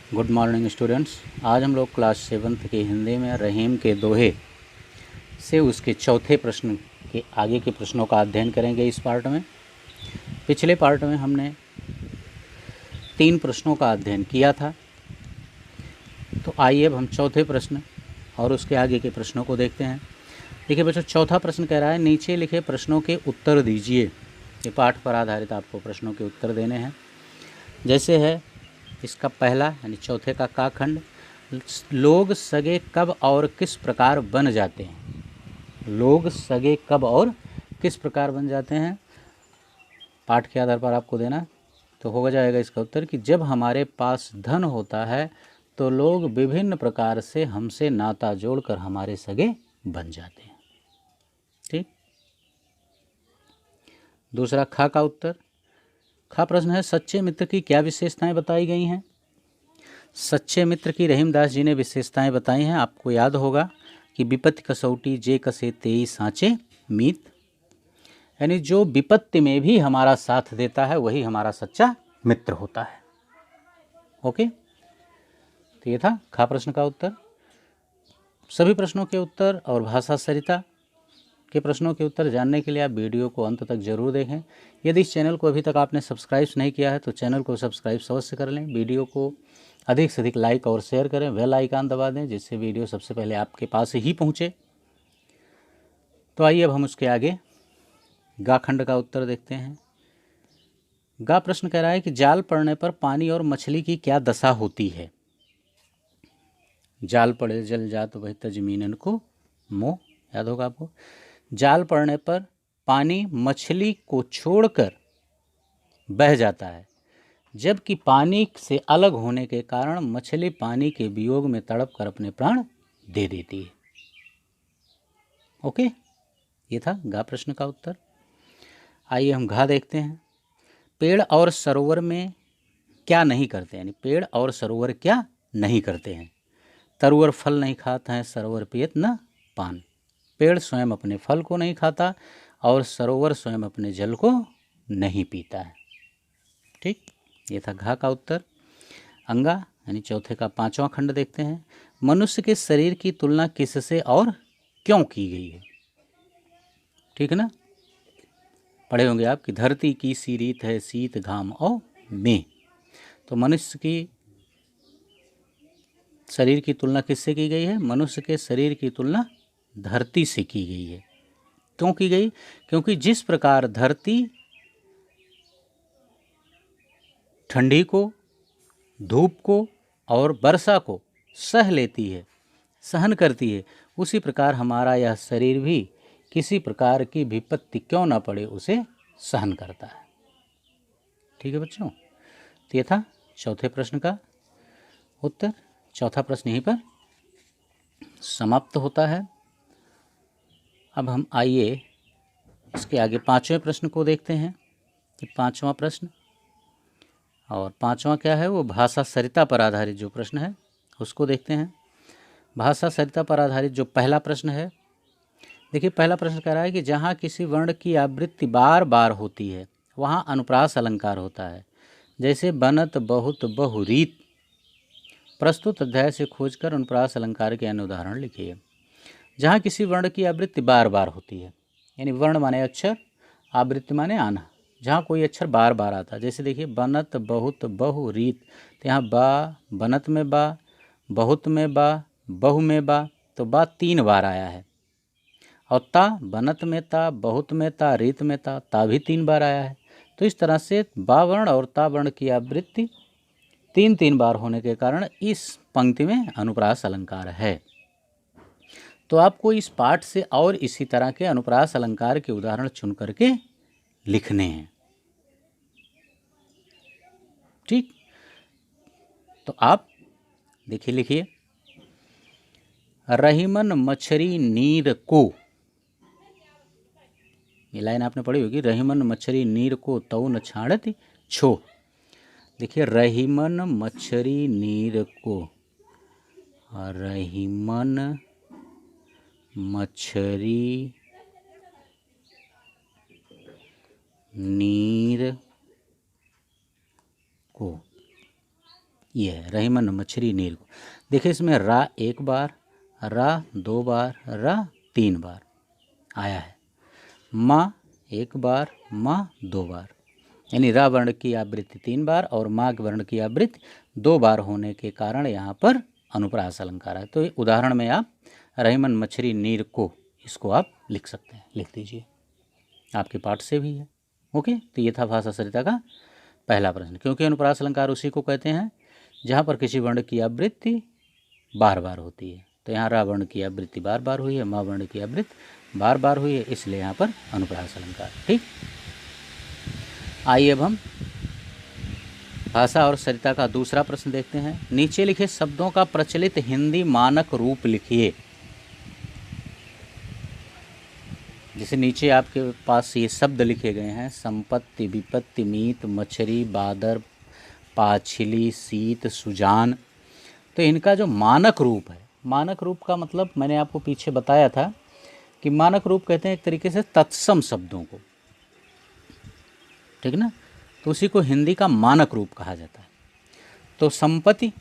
Good morning students. आज हम लोग क्लास 7th की हिंदी में रहीम के दोहे से उसके चौथे प्रश्न के आगे के प्रश्नों का अध्ययन करेंगे। इस पार्ट में पिछले पार्ट में हमने 3 प्रश्नों का अध्ययन किया था, तो आइए अब हम चौथे प्रश्न और उसके आगे के प्रश्नों को देखते हैं। देखिए बच्चों, चौथा प्रश्न कह रहा है नीचे लिखे प्रश्नों के उत्तर दीजिए। ये पाठ पर आधारित आपको प्रश्नों के उत्तर देने हैं। जैसे है इसका पहला यानी चौथे का खंड, लोग सगे कब और किस प्रकार बन जाते हैं। लोग सगे कब और किस प्रकार बन जाते हैं, पाठ के आधार पर आपको देना। तो हो जाएगा इसका उत्तर कि जब हमारे पास धन होता है तो लोग विभिन्न प्रकार से हमसे नाता जोड़कर हमारे सगे बन जाते हैं। ठीक। दूसरा खा का उत्तर। खा प्रश्न है सच्चे मित्र की क्या विशेषताएं बताई गई हैं। सच्चे मित्र की रहीमदास जी ने विशेषताएं बताई हैं। आपको याद होगा कि विपत्ति कसौटी जे कसे तेई सांचे मीत, यानी जो विपत्ति में भी हमारा साथ देता है वही हमारा सच्चा मित्र होता है। ओके, तो ये था खा प्रश्न का उत्तर। सभी प्रश्नों के उत्तर और भाषा सरिता के प्रश्नों के उत्तर जानने के लिए आप वीडियो को अंत तक जरूर देखें। यदि इस चैनल को अभी तक आपने सब्सक्राइब नहीं किया है तो चैनल को सब्सक्राइब अवश्य कर लें। वीडियो को अधिक से अधिक लाइक और शेयर करें, बेल आइकन दबा दें जिससे वीडियो सबसे पहले आपके पास ही पहुंचे। तो आइए अब हम उसके आगे गा खंड का उत्तर देखते हैं। गा प्रश्न कह रहा है कि जाल पड़ने पर पानी और मछली की क्या दशा होती है। जाल पड़े जल जात वही तजमीनन को मोह, याद होगा आपको। जाल पड़ने पर पानी मछली को छोड़कर बह जाता है, जबकि पानी से अलग होने के कारण मछली पानी के वियोग में तड़प कर अपने प्राण दे देती है। ओके, ये था गा प्रश्न का उत्तर। आइए हम घा देखते हैं। पेड़ और सरोवर में क्या नहीं करते, यानी पेड़ और सरोवर क्या नहीं करते हैं। तरुवर फल नहीं खाता है, सरोवर पियत न पान। पेड़ स्वयं अपने फल को नहीं खाता और सरोवर स्वयं अपने जल को नहीं पीता है। ठीक, ये था घा का उत्तर। अंगा यानी चौथे का 5वां खंड देखते हैं। मनुष्य के शरीर की तुलना किससे और क्यों की गई है। ठीक है ना, पढ़े होंगे आप कि धरती की सी रीत है शीत घाम और में। तो मनुष्य की शरीर की तुलना किससे की गई है। मनुष्य के शरीर की तुलना धरती से की गई है। क्यों की गई, क्योंकि जिस प्रकार धरती ठंडी को, धूप को और वर्षा को सह लेती है, सहन करती है, उसी प्रकार हमारा यह शरीर भी किसी प्रकार की विपत्ति क्यों ना पड़े उसे सहन करता है। ठीक है बच्चों, तो ये था चौथे प्रश्न का उत्तर। चौथा प्रश्न यहीं पर समाप्त होता है। अब हम आइए इसके आगे 5वें प्रश्न को देखते हैं कि 5वां प्रश्न, और 5वां क्या है, वो भाषा सरिता पर आधारित जो प्रश्न है उसको देखते हैं। भाषा सरिता पर आधारित जो पहला प्रश्न है, देखिए पहला प्रश्न कह रहा है कि जहाँ किसी वर्ण की आवृत्ति बार बार होती है वहाँ अनुप्रास अलंकार होता है। जैसे बनत बहुत बहुरीत। प्रस्तुत अध्याय से खोजकर अनुप्रास अलंकार के अन्य उदाहरण लिखिए। जहाँ किसी वर्ण की आवृत्ति बार बार होती है, यानी वर्ण माने अक्षर, आवृत्ति माने आना, जहाँ कोई अक्षर बार बार आता है। जैसे देखिए बनत बहुत बहुरीत, तो यहाँ बा बनत में बा, बहुत में बा, बहु में बा, तो बा 3 बार आया है। और ता बनत में ता, बहुत में ता, रीत में ता भी 3 बार आया है। तो इस तरह से बा वर्ण और ता वर्ण की आवृत्ति 3 बार होने के कारण इस पंक्ति में अनुप्रास अलंकार है। तो आपको इस पाठ से और इसी तरह के अनुप्रास अलंकार के उदाहरण चुन करके लिखने हैं। ठीक, तो आप देखिए लिखिए। रहीमन मछरी नीर को, ये लाइन आपने पढ़ी होगी। रहीमन मछरी नीर को तौ न छाड़त छो। देखिए रहीमन मछरी नीर को, रहीमन मछरी नीर को, ये है रहीमन मछली नीर को। देखिए इसमें रा एक बार, रा दो बार, रा तीन बार आया है, माँ एक बार, माँ दो बार, यानी रा वर्ण की आवृत्ति तीन बार और माँ के वर्ण की आवृत्ति दो बार होने के कारण यहाँ पर अनुप्रास अलंकार है। तो उदाहरण में आप रहीमन मछली नीर को, इसको आप लिख सकते हैं, लिख दीजिए, आपके पाठ से भी है। ओके, तो ये था भाषा सरिता का पहला प्रश्न। क्योंकि अनुप्रास अलंकार उसी को कहते हैं जहाँ पर किसी वर्ण की आवृत्ति बार बार होती है। तो यहाँ रा वर्ण की आवृत्ति बार बार हुई है, माँ वर्ण की आवृत्ति बार बार हुई है, इसलिए यहाँ पर अनुप्रास अलंकार। ठीक, आइए अब हम भाषा और सरिता का दूसरा प्रश्न देखते हैं। नीचे लिखे शब्दों का प्रचलित हिंदी मानक रूप लिखिए। जैसे नीचे आपके पास ये शब्द लिखे गए हैं, संपत्ति, विपत्ति, मीत, मछली, बादर, पाछली, शीत, सुजान। तो इनका जो मानक रूप है, मानक रूप का मतलब मैंने आपको पीछे बताया था कि मानक रूप कहते हैं एक तरीके से तत्सम शब्दों को, ठीक ना, तो उसी को हिंदी का मानक रूप कहा जाता है। तो संपत्ति,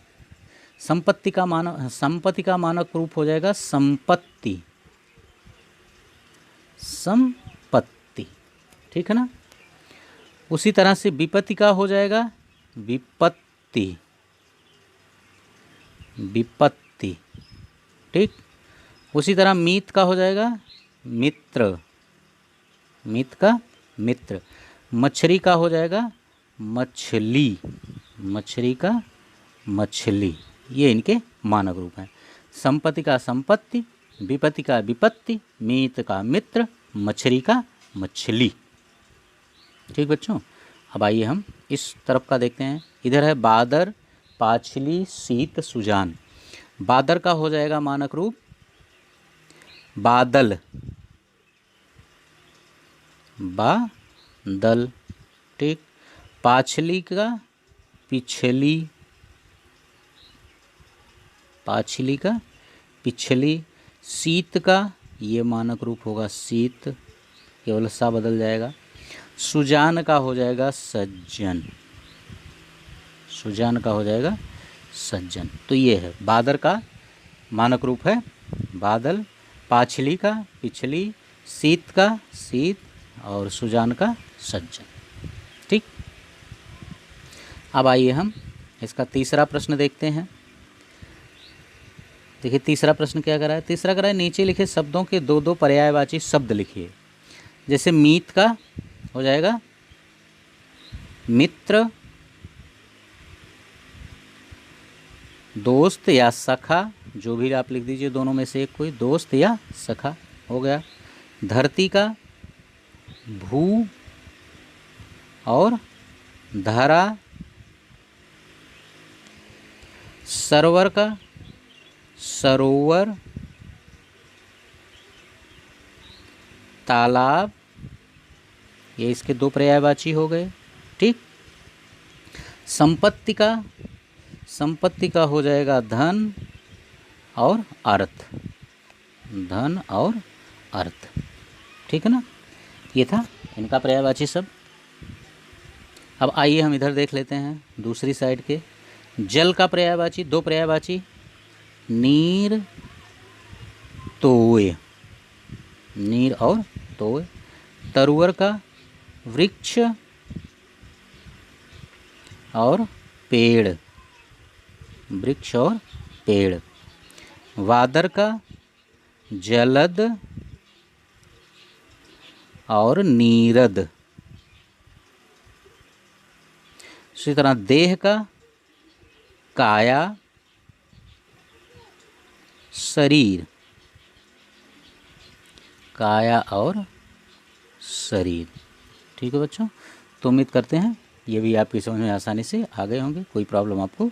संपत्ति का मानक रूप हो जाएगा संपत्ति, संपत्ति, ठीक है ना। उसी तरह से विपत्ति का हो जाएगा विपत्ति, विपत्ति, ठीक। उसी तरह मीत का हो जाएगा मित्र, मीत का मित्र। मछली का हो जाएगा मछली, मछली का मछली। ये इनके मानक रूप हैं। संपत्ति का संपत्ति, विपत्ति का विपत्ति, मीत का मित्र, मछली का मछली। ठीक बच्चों, अब आइए हम इस तरफ का देखते हैं। इधर है बादर, पाछली, शीत, सुजान। बादर का हो जाएगा मानक रूप बादल, बादल, ठीक। पाछली का पिछली, पाछली का पिछली। शीत का ये मानक रूप होगा शीत, केवल सा बदल जाएगा। सुजान का हो जाएगा सज्जन, सुजान का हो जाएगा सज्जन। तो ये है बादर का मानक रूप है बादल, पाछली का पिछली, शीत का शीत और सुजान का सज्जन। ठीक, अब आइए हम इसका तीसरा प्रश्न देखते हैं। देखिए तीसरा प्रश्न क्या करा है। तीसरा करा है नीचे लिखे शब्दों के दो दो पर्यायवाची शब्द लिखिए। जैसे मीत का हो जाएगा मित्र, दोस्त या सखा, जो भी आप लिख दीजिए दोनों में से एक कोई, दोस्त या सखा हो गया। धरती का भू और धरा। सरोवर का सरोवर, तालाब, ये इसके दो पर्यायवाची हो गए। ठीक। संपत्ति का, संपत्ति का हो जाएगा धन और अर्थ, धन और अर्थ। ठीक है ना, ये था इनका पर्यायवाची सब। अब आइए हम इधर देख लेते हैं दूसरी साइड के। जल का पर्यायवाची, दो पर्यायवाची, नीर, तोय, नीर और तोय। तरुवर का वृक्ष और पेड़, वृक्ष और पेड़। वादर का जलद और नीरद। इसी तरह देह का काया, शरीर, काया और शरीर। ठीक है बच्चों, तो उम्मीद करते हैं ये भी आपकी समझ में आसानी से आ गए होंगे, कोई प्रॉब्लम आपको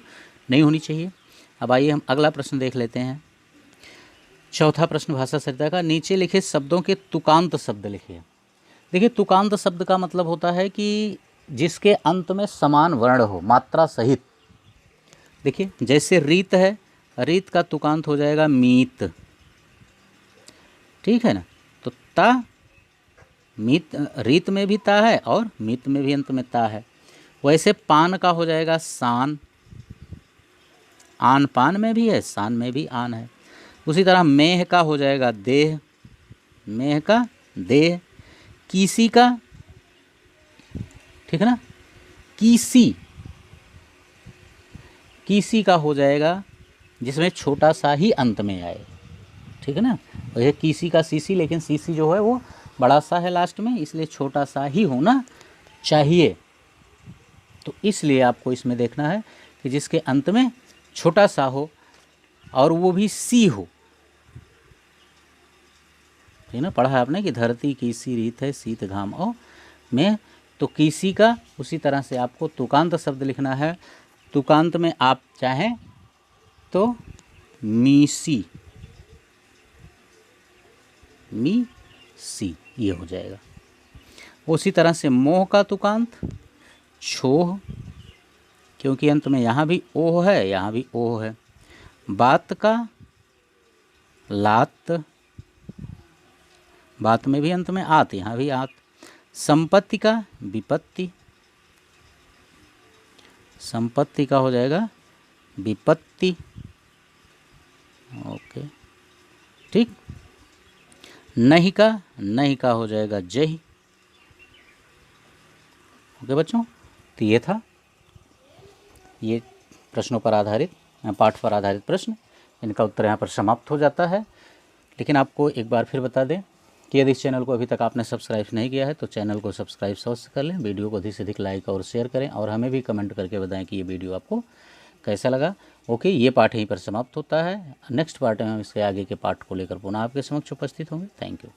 नहीं होनी चाहिए। अब आइए हम अगला प्रश्न देख लेते हैं। चौथा प्रश्न भाषा सरिता का, नीचे लिखे शब्दों के तुकांत शब्द लिखिए। देखिए तुकांत शब्द का मतलब होता है कि जिसके अंत में समान वर्ण हो, मात्रा सहित। देखिए जैसे रीत है, रीत का तुकांत हो जाएगा मीत। ठीक है ना, तो ता, मीत, रीत में भी ता है और मीत में भी अंत में ता है। वैसे पान का हो जाएगा सान, आन पान में भी है, शान में भी आन है। उसी तरह मेह का हो जाएगा देह, मेह का देह। कीसी का, ठीक है ना, कीसी, कीसी का हो जाएगा जिसमें छोटा सा ही अंत में आए, ठीक है ना। और यह कीसी का सीसी, लेकिन सीसी जो है वो बड़ा सा है लास्ट में, इसलिए छोटा सा ही होना चाहिए। तो इसलिए आपको इसमें देखना है कि जिसके अंत में छोटा सा हो और वो भी सी हो, ठीक है ना। पढ़ा है आपने कि धरती की सी रीत है शीत घाम ओ में, तो किसी का उसी तरह से आपको तुकांत शब्द लिखना है। तुकांत में आप चाहें तो मीसी, मी सी, ये हो जाएगा। उसी तरह से मोह का तुकांत छोह, क्योंकि अंत में यहाँ भी ओह है, यहाँ भी ओह है। बात का लात, बात में भी अंत में आत, यहाँ भी आत। संपत्ति का विपत्ति, संपत्ति का हो जाएगा विपत्ति, ओके ठीक। नहीं का हो जाएगा जही, ओके बच्चों। तो ये था ये प्रश्नों पर आधारित, पाठ पर आधारित प्रश्न, इनका उत्तर यहाँ पर समाप्त हो जाता है। लेकिन आपको एक बार फिर बता दें कि यदि इस चैनल को अभी तक आपने सब्सक्राइब नहीं किया है तो चैनल को सब्सक्राइब अवश्य कर लें, वीडियो को अधिक से अधिक लाइक और शेयर करें, और हमें भी कमेंट करके बताएं कि ये वीडियो आपको कैसा लगा। ओके, ये पाठ यहीं पर समाप्त होता है। नेक्स्ट पार्ट में हम इसके आगे के पाठ को लेकर पुनः आपके समक्ष उपस्थित होंगे। Thank you.